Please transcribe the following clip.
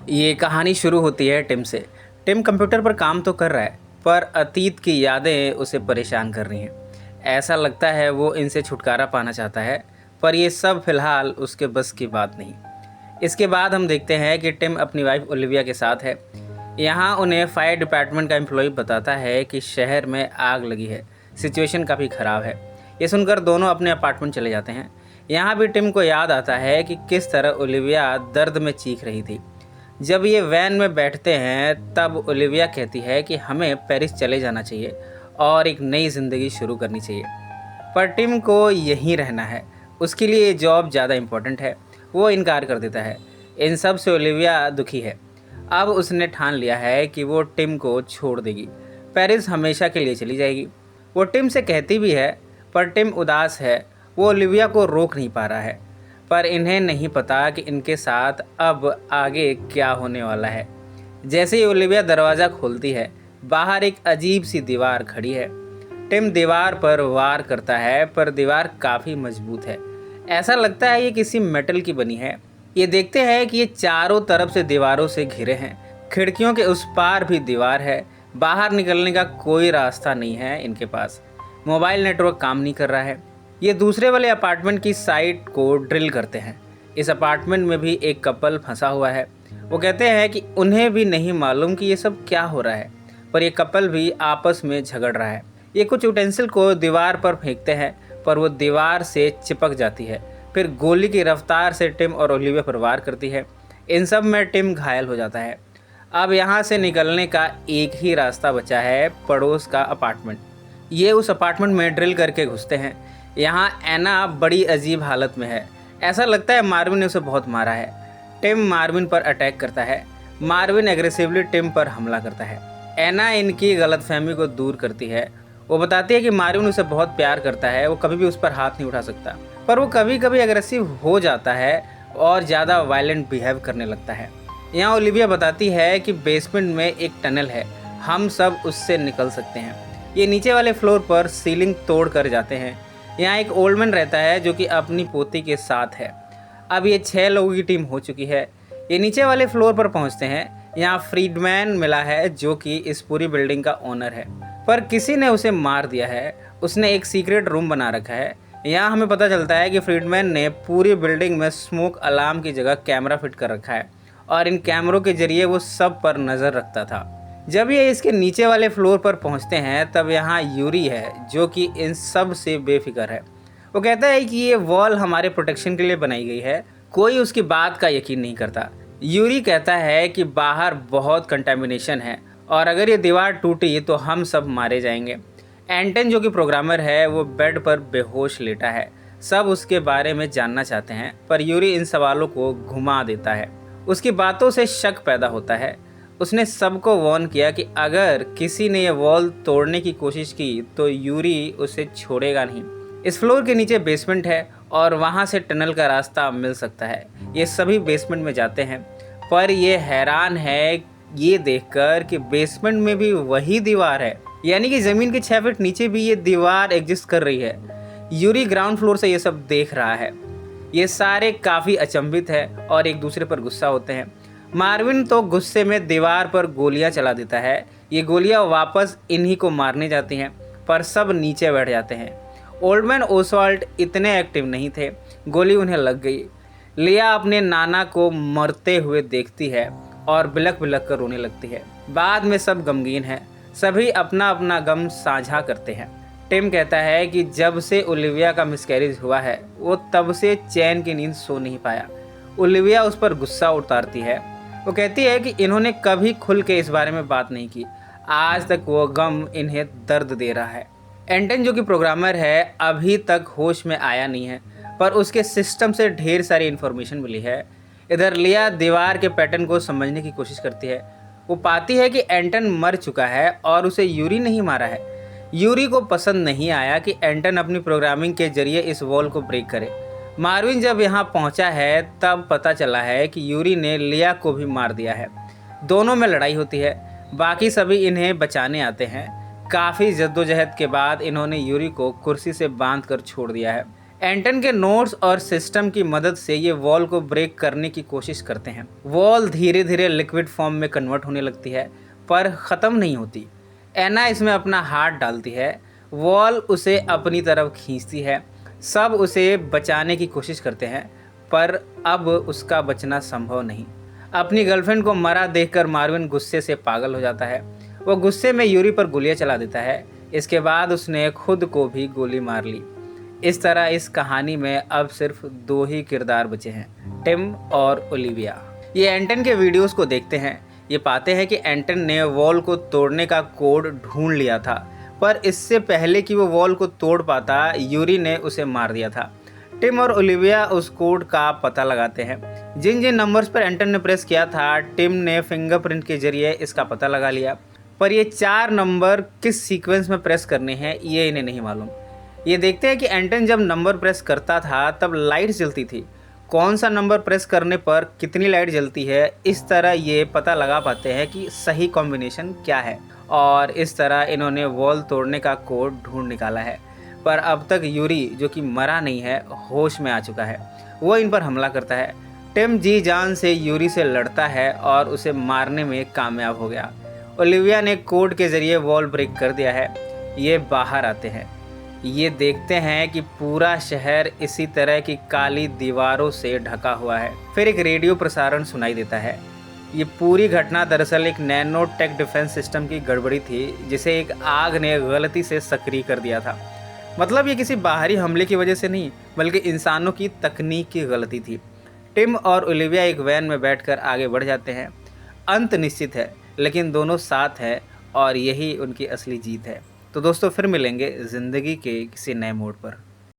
ये कहानी शुरू होती है टिम से। टिम कंप्यूटर पर काम तो कर रहा है, पर अतीत की यादें उसे परेशान कर रही हैं। ऐसा लगता है वो इनसे छुटकारा पाना चाहता है, पर ये सब फिलहाल उसके बस की बात नहीं। इसके बाद हम देखते हैं कि टिम अपनी वाइफ ओलिविया के साथ है। यहाँ उन्हें फायर डिपार्टमेंट का एम्प्लॉय बताता है कि शहर में आग लगी है, सिचुएशन काफ़ी ख़राब है। ये सुनकर दोनों अपने अपार्टमेंट चले जाते हैं। यहाँ भी टिम को याद आता है कि किस तरह ओलिविया दर्द में चीख रही थी। जब ये वैन में बैठते हैं तब ओलिविया कहती है कि हमें पेरिस चले जाना चाहिए और एक नई ज़िंदगी शुरू करनी चाहिए, पर टिम को यहीं रहना है। उसके लिए ये जॉब ज़्यादा इम्पोर्टेंट है। वो इनकार कर देता है। इन सब से ओलिविया दुखी है। अब उसने ठान लिया है कि वो टिम को छोड़ देगी, पेरिस हमेशा के लिए चली जाएगी। वो टिम से कहती भी है, पर टिम उदास है। वो ओलिविया को रोक नहीं पा रहा है, पर इन्हें नहीं पता कि इनके साथ अब आगे क्या होने वाला है। जैसे ही ओलिविया दरवाज़ा खोलती है, बाहर एक अजीब सी दीवार खड़ी है। टिम दीवार पर वार करता है, पर दीवार काफ़ी मजबूत है। ऐसा लगता है ये किसी मेटल की बनी है। ये देखते हैं कि ये चारों तरफ से दीवारों से घिरे हैं। खिड़कियों के उस पार भी दीवार है। बाहर निकलने का कोई रास्ता नहीं है इनके पास। मोबाइल नेटवर्क काम नहीं कर रहा है। ये दूसरे वाले अपार्टमेंट की साइट को ड्रिल करते हैं। इस अपार्टमेंट में भी एक कपल फंसा हुआ है। वो कहते हैं कि उन्हें भी नहीं मालूम कि ये सब क्या हो रहा है, पर ये कपल भी आपस में झगड़ रहा है। ये कुछ यूटेंसिल को दीवार पर फेंकते हैं, पर वो दीवार से चिपक जाती है। फिर गोली की रफ्तार से टिम और ओलिविया पर वार करती है। इन सब में टिम घायल हो जाता है। अब यहाँ से निकलने का एक ही रास्ता बचा है, पड़ोस का अपार्टमेंट। ये उस अपार्टमेंट में ड्रिल करके घुसते हैं। यहाँ एना बड़ी अजीब हालत में है। ऐसा लगता है मार्विन ने उसे बहुत मारा है। टिम मार्विन पर अटैक करता है। मार्विन एग्रेसिवली टिम पर हमला करता है। एना इनकी गलतफहमी को दूर करती है। वो बताती है कि मार्विन उसे बहुत प्यार करता है, वो कभी भी उस पर हाथ नहीं उठा सकता, पर वो कभी कभी एग्रेसिव हो जाता है और ज़्यादा वायलेंट बिहेव करने लगता है। यहाँ ओलिविया बताती है कि बेसमेंट में एक टनल है, हम सब उससे निकल सकते हैं। ये नीचे वाले फ्लोर पर सीलिंग तोड़ कर जाते हैं। यहाँ एक ओल्ड मैन रहता है जो कि अपनी पोती के साथ है। अब ये 6 लोगों की टीम हो चुकी है। ये नीचे वाले फ्लोर पर पहुँचते हैं। यहाँ फ्रीडमैन मिला है जो कि इस पूरी बिल्डिंग का ओनर है, पर किसी ने उसे मार दिया है। उसने एक सीक्रेट रूम बना रखा है। यहाँ हमें पता चलता है कि फ्रीडमैन ने पूरी बिल्डिंग में स्मोक अलार्म की जगह कैमरा फिट कर रखा है और इन कैमरों के जरिए वो सब पर नज़र रखता था। जब ये इसके नीचे वाले फ्लोर पर पहुंचते हैं तब यहाँ यूरी है जो कि इन सब से बेफिक्र है। वो कहता है कि ये वॉल हमारे प्रोटेक्शन के लिए बनाई गई है। कोई उसकी बात का यकीन नहीं करता। यूरी कहता है कि बाहर बहुत कंटेमिनेशन है और अगर ये दीवार टूटी तो हम सब मारे जाएंगे। एंटन जो कि प्रोग्रामर है वो बेड पर बेहोश लेटा है। सब उसके बारे में जानना चाहते हैं, पर यूरी इन सवालों को घुमा देता है। उसकी बातों से शक पैदा होता है। उसने सबको वार्न किया कि अगर किसी ने यह वॉल तोड़ने की कोशिश की तो यूरी उसे छोड़ेगा नहीं। इस फ्लोर के नीचे बेसमेंट है और वहाँ से टनल का रास्ता मिल सकता है। ये सभी बेसमेंट में जाते हैं, पर ये हैरान है ये देखकर कि बेसमेंट में भी वही दीवार है, यानी कि ज़मीन के 6 फीट नीचे भी ये दीवार एग्जिस्ट कर रही है। यूरी ग्राउंड फ्लोर से ये सब देख रहा है। ये सारे काफ़ी अचंभित है और एक दूसरे पर गुस्सा होते हैं। मार्विन तो गुस्से में दीवार पर गोलियां चला देता है। ये गोलियां वापस इन्हीं को मारने जाती हैं, पर सब नीचे बैठ जाते हैं। ओल्डमैन ओसवाल्ड इतने एक्टिव नहीं थे। गोली उन्हें लग गई। लिया अपने नाना को मरते हुए देखती है और बिलक बिलक कर रोने लगती है। बाद में सब गमगीन हैं। सभी अपना अपना गम साझा करते हैं। टिम कहता है कि जब से ओलिविया का मिसकैरेज हुआ है वो तब से चैन की नींद सो नहीं पाया। ओलिविया उस पर गुस्सा उतारती है। वो कहती है कि इन्होंने कभी खुल के इस बारे में बात नहीं की। आज तक वो गम इन्हें दर्द दे रहा है। एंटन जो कि प्रोग्रामर है अभी तक होश में आया नहीं है, पर उसके सिस्टम से ढेर सारी इन्फॉर्मेशन मिली है। इधर लिया दीवार के पैटर्न को समझने की कोशिश करती है। वो पाती है कि एंटन मर चुका है और उसे यूरी नहीं मारा है। यूरी को पसंद नहीं आया कि एंटन अपनी प्रोग्रामिंग के जरिए इस वॉल को ब्रेक करे। मार्विन जब यहाँ पहुँचा है तब पता चला है कि यूरी ने लिया को भी मार दिया है। दोनों में लड़ाई होती है। बाकी सभी इन्हें बचाने आते हैं। काफ़ी जद्दोजहद के बाद इन्होंने यूरी को कुर्सी से बांध कर छोड़ दिया है। एंटन के नोट्स और सिस्टम की मदद से ये वॉल को ब्रेक करने की कोशिश करते हैं। वॉल धीरे धीरे लिक्विड फॉर्म में कन्वर्ट होने लगती है पर ख़त्म नहीं होती। एना इसमें अपना हाथ डालती है, वॉल उसे अपनी तरफ खींचती है। सब उसे बचाने की कोशिश करते हैं पर अब उसका बचना संभव नहीं। अपनी गर्लफ्रेंड को मरा देखकर मार्विन गुस्से से पागल हो जाता है। वो गुस्से में यूरी पर गोलियां चला देता है। इसके बाद उसने खुद को भी गोली मार ली। इस तरह इस कहानी में अब सिर्फ 2 ही किरदार बचे हैं, टिम और ओलिविया। ये एंटन के वीडियोस को देखते हैं, ये पाते हैं कि एंटन ने वॉल को तोड़ने का कोड ढूंढ लिया था, पर इससे पहले कि वो वॉल को तोड़ पाता यूरी ने उसे मार दिया था। टिम और ओलिविया उस कोड का पता लगाते हैं। जिन जिन नंबर्स पर एंटन ने प्रेस किया था, टिम ने फिंगरप्रिंट के जरिए इसका पता लगा लिया, पर ये 4 नंबर किस सीक्वेंस में प्रेस करने हैं ये इन्हें नहीं मालूम। ये देखते हैं कि एंटन जब नंबर प्रेस करता था तब लाइट जलती थी। कौन सा नंबर प्रेस करने पर कितनी लाइट जलती है, इस तरह ये पता लगा पाते हैं कि सही कॉम्बिनेशन क्या है, और इस तरह इन्होंने वॉल तोड़ने का कोड ढूंढ निकाला है। पर अब तक यूरी, जो कि मरा नहीं है, होश में आ चुका है। वो इन पर हमला करता है। टिम जी जान से यूरी से लड़ता है और उसे मारने में कामयाब हो गया। ओलिविया ने कोड के ज़रिए वॉल ब्रेक कर दिया है। ये बाहर आते हैं। ये देखते हैं कि पूरा शहर इसी तरह की काली दीवारों से ढका हुआ है। फिर एक रेडियो प्रसारण सुनाई देता है। ये पूरी घटना दरअसल एक नैनो टेक डिफेंस सिस्टम की गड़बड़ी थी, जिसे एक आग ने गलती से सक्रिय कर दिया था। मतलब ये किसी बाहरी हमले की वजह से नहीं, बल्कि इंसानों की तकनीक की गलती थी। टिम और ओलिविया एक वैन में बैठकर आगे बढ़ जाते हैं। अंत निश्चित है, लेकिन दोनों साथ हैं और यही उनकी असली जीत है। तो दोस्तों, फिर मिलेंगे ज़िंदगी के किसी नए मोड़ पर।